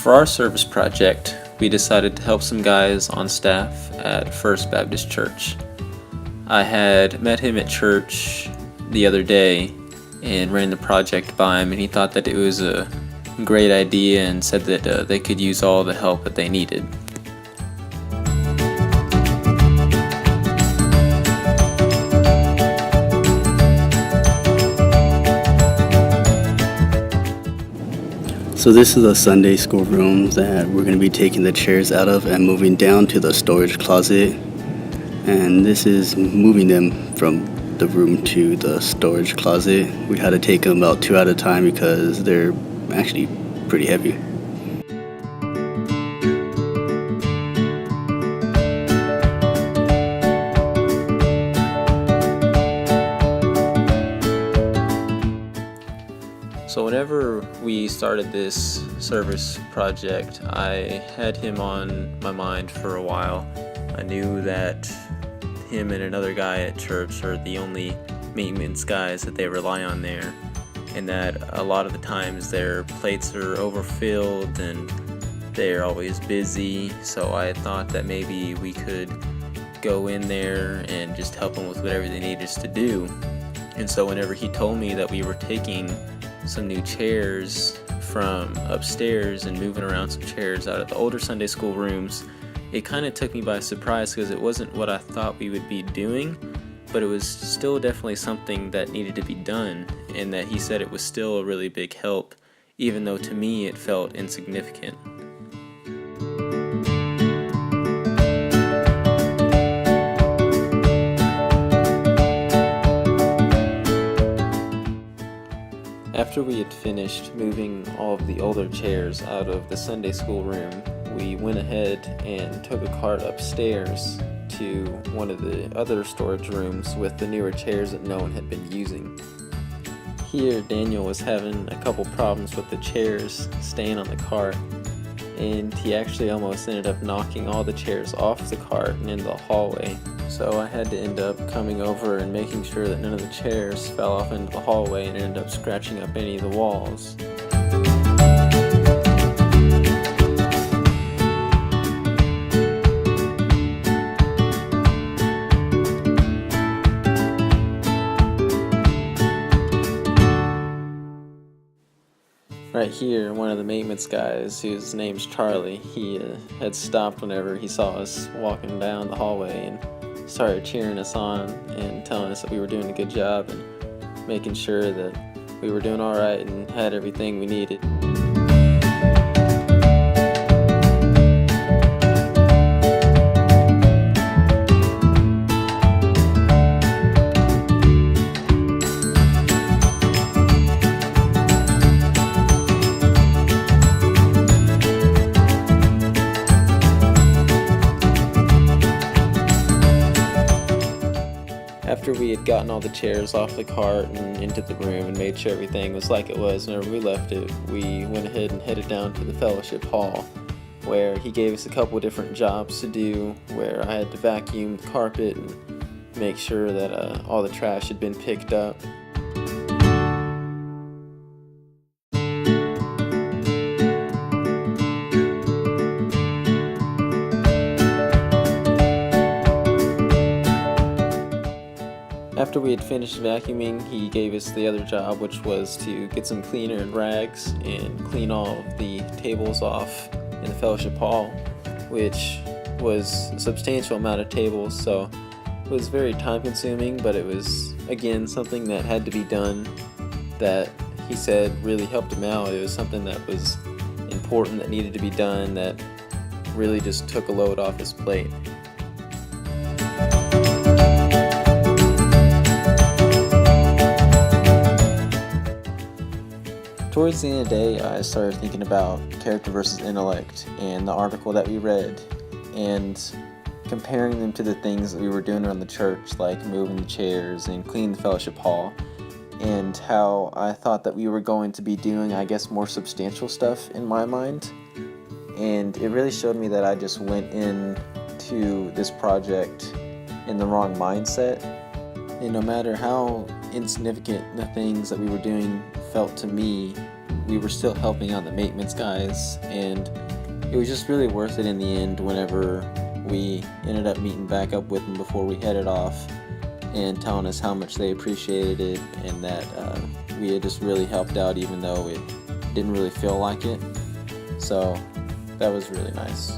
For our service project, we decided to help some guys on staff at First Baptist Church. I had met him at church the other day and ran the project by him, and he thought that it was a great idea and said that they could use all the help that they needed. So this is the Sunday school room that we're going to be taking the chairs out of and moving down to the storage closet. And this is moving them from the room to the storage closet. We had to take them about 2 at a time because they're actually pretty heavy. So whenever we started this service project, I had him on my mind for a while. I knew that him and another guy at church are the only maintenance guys that they rely on there, and that a lot of the times their plates are overfilled and they're always busy. So I thought that maybe we could go in there and just help them with whatever they need us to do. And so whenever he told me that we were taking some new chairs from upstairs and moving around some chairs out of the older Sunday school rooms, it kind of took me by surprise because it wasn't what I thought we would be doing, but it was still definitely something that needed to be done, and that he said it was still a really big help, even though to me it felt insignificant. After we had finished moving all of the older chairs out of the Sunday school room, we went ahead and took a cart upstairs to one of the other storage rooms with the newer chairs that no one had been using. Here, Daniel was having a couple problems with the chairs staying on the cart, and he actually almost ended up knocking all the chairs off the cart and into the hallway. So I had to end up coming over and making sure that none of the chairs fell off into the hallway and ended up scratching up any of the walls. Right here, one of the maintenance guys, whose name's Charlie, he had stopped whenever he saw us walking down the hallway and started cheering us on and telling us that we were doing a good job and making sure that we were doing all right and had everything we needed. After we had gotten all the chairs off the cart and into the room and made sure everything was like it was whenever we left it, we went ahead and headed down to the fellowship hall, where he gave us a couple different jobs to do, where I had to vacuum the carpet and make sure that all the trash had been picked up. After we had finished vacuuming, he gave us the other job, which was to get some cleaner and rags and clean all of the tables off in the fellowship hall, which was a substantial amount of tables, so it was very time consuming, but it was, again, something that had to be done that he said really helped him out. It was something that was important, that needed to be done, that really just took a load off his plate. Towards the end of the day, I started thinking about character versus intellect and the article that we read, and comparing them to the things that we were doing around the church, like moving the chairs and cleaning the fellowship hall, and how I thought that we were going to be doing, I guess, more substantial stuff in my mind. And it really showed me that I just went into this project in the wrong mindset. And no matter how insignificant the things that we were doing felt to me, we were still helping out the maintenance guys, and it was just really worth it in the end whenever we ended up meeting back up with them before we headed off and telling us how much they appreciated it, and that we had just really helped out even though it didn't really feel like it. So that was really nice.